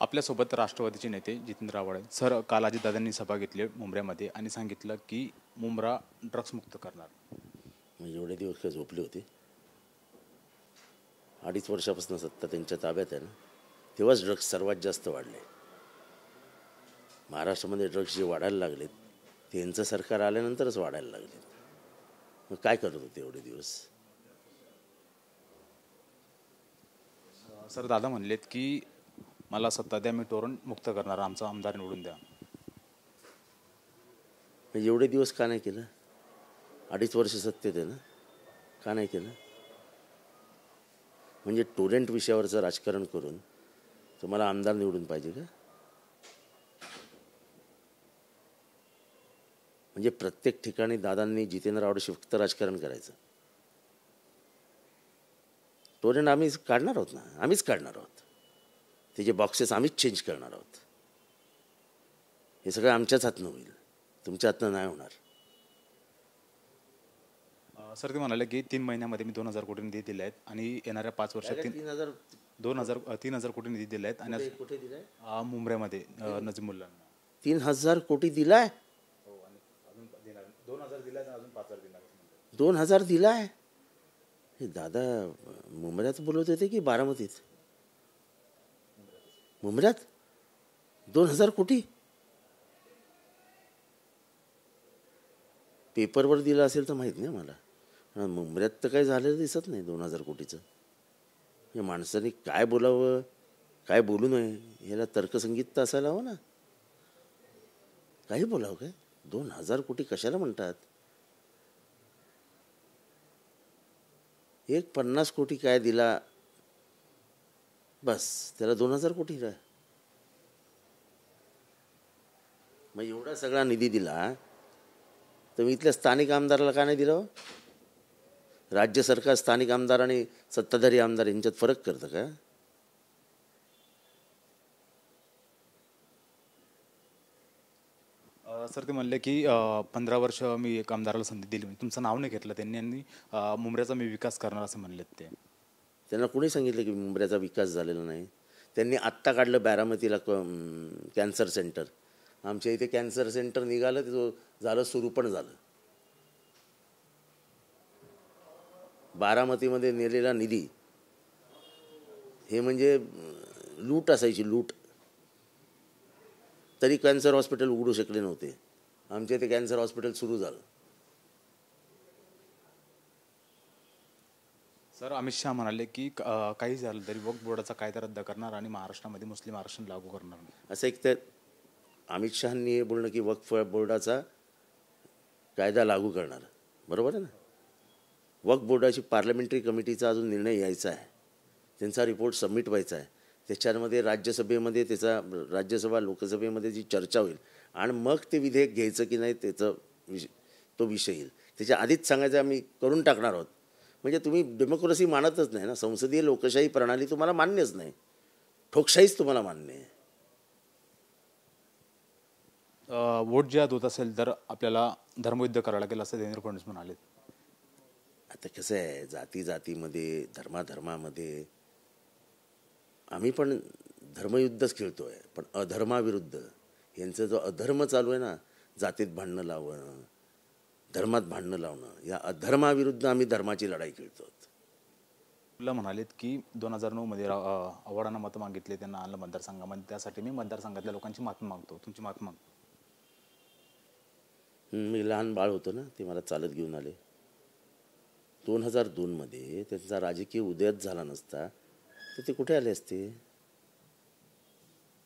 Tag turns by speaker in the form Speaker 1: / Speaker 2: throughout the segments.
Speaker 1: आपल्यासोबत राष्ट्रवादीचे नेते जितेंद्र आव्हाड आहेत. सर, काल अजितदादांनी सभा घेतली मुंबऱ्यामध्ये आणि सांगितलं की मुंब्रा ड्रग्समुक्त करणार.
Speaker 2: मग एवढे दिवस काय झोपले होते? 2.5 वर्षापासून सत्ता त्यांच्या ताब्यात आहे ना, तेव्हाच ड्रग्स सर्वात जास्त वाढले. महाराष्ट्रामध्ये ड्रग्स जे वाढायला लागलेत ते यांचं सरकार आल्यानंतरच वाढायला लागले. मग काय करत होते एवढे दिवस?
Speaker 1: सर, दादा म्हणलेत की मला सत्ता द्या, मी टोरण मुक्त करणार, आमचा आमदार निवडून द्या.
Speaker 2: मग एवढे दिवस का नाही केलं? 2.5 वर्ष सत्तेत आहे ना, का नाही केलं? म्हणजे टोरेंट विषयावरचं राजकारण करून तुम्हाला आमदार निवडून पाहिजे का? म्हणजे प्रत्येक ठिकाणी दादांनी जितेंद्र आव्हाडशी फक्त राजकारण करायचं. टोरेंट आम्हीच काढणार आहोत ना, आम्हीच काढणार आहोत. त्याचे बॉक्सेस आम्हीच चेंज करणार आहोत. हे सगळं आमच्याच हातनं होईल, तुमच्या हातनं नाही होणार.
Speaker 1: सर, ते म्हणाले की 3 महिन्यामध्ये मी 2,000 कोटी निधी दिले आहेत आणि येणाऱ्या 5 वर्षात 3,000 कोटी निधी दिले आहेत. आणि
Speaker 2: कुठे दिलाय?
Speaker 1: मुंबऱ्यामध्ये नजीमुल्लांना
Speaker 2: 3,000 कोटी दिलाय.
Speaker 1: 2,000 दिले अजून 5,000 दिला.
Speaker 2: 2,000 दिलाय. हे दादा मुंबऱ्यात बोलत होते की बारामतीत? मुंबऱ्यात 2,000 कोटी पेपरवर दिलं असेल तर माहीत नाही मला. मुंबऱ्यात तर काही झालेलं दिसत नाही 2,000 कोटीचं. या माणसाने काय बोलावं काय बोलू नये याला तर्कसंगीत तर असायला हवं ना. काही बोलावं काय? 2,000 कोटी कशाला म्हणतात? एक 50 कोटी काय दिला बस, त्याला 2,000 कोटी काय? मग एवढा सगळा निधी दिला तर मी इथल्या स्थानिक आमदाराला का नाही दिलं? राज्य सरकार स्थानिक आमदार आणि सत्ताधारी आमदार यांच्यात फरक करतं का?
Speaker 1: सर, ते म्हणले की 15 वर्ष मी एक आमदाराला संधी दिली, तुमचं नाव नाही घेतलं त्यांनी, आणि मुंबऱ्याचा मी विकास करणार असं म्हणलेत ते.
Speaker 2: त्यांना कोणी सांगितलं की मुंबऱ्याचा विकास झालेला नाही? त्यांनी आत्ता काढलं बारामतीला कॅन्सर सेंटर. आमच्या इथे कॅन्सर सेंटर निघालं, ते झालं, सुरू पण झालं. बारामतीमध्ये नेलेला निधी हे म्हणजे लूट असायची, लूट. तरी कॅन्सर हॉस्पिटल उघडू शकले नव्हते. आमच्या इथे कॅन्सर हॉस्पिटल सुरू झालं.
Speaker 1: सर, अमित शहा म्हणाले की काही झालं तरी वक्फ बोर्डाचा कायदा रद्द करणार आणि महाराष्ट्रामध्ये मुस्लिम आरक्षण लागू करणार.
Speaker 2: असं एक तर अमित शहांनी हे बोलणं की वक्फ बोर्डाचा कायदा लागू करणार, बरोबर आहे ना. वक्फ बोर्डाची पार्लमेंटरी कमिटीचा अजून निर्णय यायचा आहे, त्यांचा रिपोर्ट सबमिट व्हायचा आहे. त्याच्यामध्ये राज्यसभेमध्ये त्याचा राज्यसभा लोकसभेमध्ये जी चर्चा होईल आणि मग ते विधेयक घ्यायचं की नाही त्याचं तो विषय येईल. त्याच्या आधीच सांगायचं आम्ही करून टाकणार आहोत. म्हणजे तुम्ही डेमोक्रेसी मानतच नाही ना. संसदीय लोकशाही प्रणाली तुम्हाला मान्यच नाही, ठोकशाहीच तुम्हाला मान्य आहे.
Speaker 1: वोट जिहाद होत असेल तर आपल्याला धर्मयुद्ध करावं लागेल असं देवेंद्र फडणवीस म्हणाले.
Speaker 2: आता कसं आहे, जाती जातीमध्ये धर्माधर्मामध्ये आम्ही पण धर्मयुद्धच खेळतो आहे. पण अधर्माविरुद्ध यांचा जो अधर्म चालू आहे ना, जातीत भांडणं लावणं, धर्मात भांडणं लावणं, या अधर्माविरुद्ध आम्ही धर्माची लढाई खेळतो.
Speaker 1: तुला म्हणालेत की 2009 मध्ये आव्हाडांना मतं मागितले, त्यांना आणलं मतदारसंघामध्ये, त्यासाठी मी मतदारसंघातल्या लोकांची माफी मागतो, तुमची माफी मागतो.
Speaker 2: मी लहान बाळ होतो ना, ते मला चालत घेऊन आले. 2002 मध्ये त्यांचा राजकीय उदयच झाला नसता तर ते कुठे आले असते?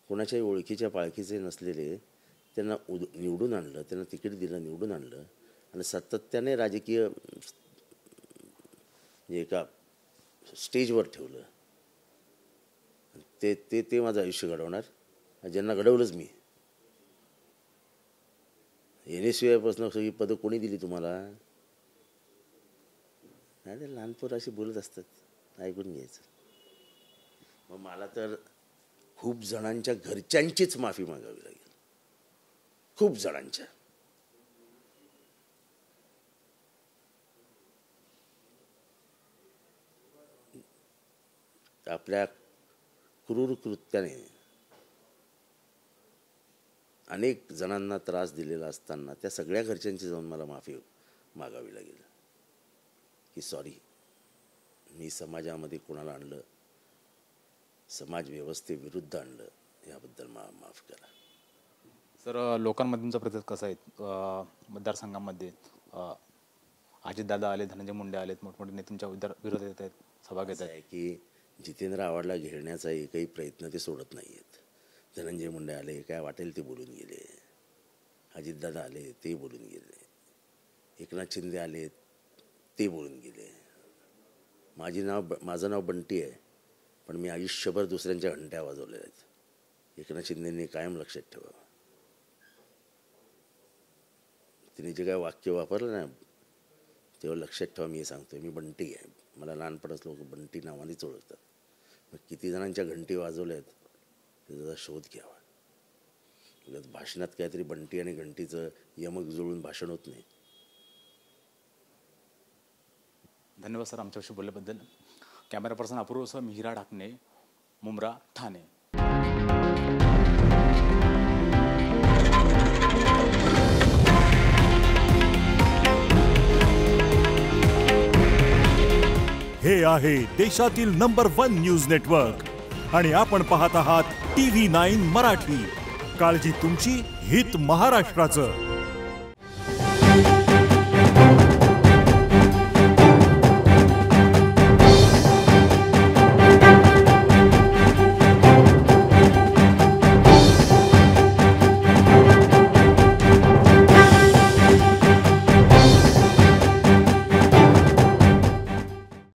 Speaker 2: कोणाच्याही ओळखीच्या पाळखीचे नसलेले त्यांना निवडून आणलं, त्यांना तिकीट दिलं, निवडून आणलं आणि सातत्याने राजकीय एका स्टेजवर ठेवलं. ते ते ते माझं आयुष्य घडवणार, ज्यांना घडवलंच मी. येण्याशिवायपासून सगळी पदं कोणी दिली तुम्हाला? नाही, ते लहानपोरं अशी बोलत असतात, ऐकून घ्यायचं. मग मला तर खूप जणांच्या घरच्यांचीच माफी मागावी लागेल, खूप जणांच्या. आपल्या क्रूर कृत्याने अनेक जणांना त्रास दिलेला असताना त्या सगळ्या घरच्यांची जाऊन मला माफी मागावी लागेल की सॉरी, मी समाजामध्ये कोणाला आणलं, समाज व्यवस्थेविरुद्ध आणलं, याबद्दल माफ करा.
Speaker 1: सर, लोकांमध्ये तुमचा प्रतिसाद कसा आहे? मतदारसंघामध्ये अजितदादा आले, धनंजय मुंडे आलेत, मोठमोठे नेते तुमच्या विरोधात येत आहेत, सभा घेत
Speaker 2: असं
Speaker 1: आहेत.
Speaker 2: आहे की जितेंद्र आव्हाडला घेरण्याचा एकही प्रयत्न ते सोडत नाही आहेत. धनंजय मुंडे आले, काय वाटेल ते बोलून गेले. अजितदादा आले, ते बोलून गेले. एकनाथ शिंदे आले, ते बोलून गेले. माझं नाव बंटी आहे, पण मी आयुष्यभर दुसऱ्यांच्या घंट्या वाजवलेल्या आहेत. एकनाथ शिंदेंनी कायम लक्षात ठेवावं. तिने जे काय वाक्य वापरलं ना, तेव्हा लक्षात ठेवा. मी सांगतोय, मी बंटी आहे. मला लहानपणाच लोक बंटी नावानेच ओळखतात. मग किती जणांच्या घंटी वाजवल्या आहेत त्याचा शोध घ्यावा. उगाच भाषणात काहीतरी बंटी आणि घंटीचं यमक जुळून भाषण होत नाही.
Speaker 1: धन्यवाद सर आमच्याशी बोलल्याबद्दल. Camera person अपूर्वसह Mihira Dhakane, Mumbra, Thane.
Speaker 3: हे आहे देशातील नंबर 1 न्यूज नेटवर्क आणि आपण पाहत आहात TV9 मराठी. काळजी तुमची, हित महाराष्ट्राचं.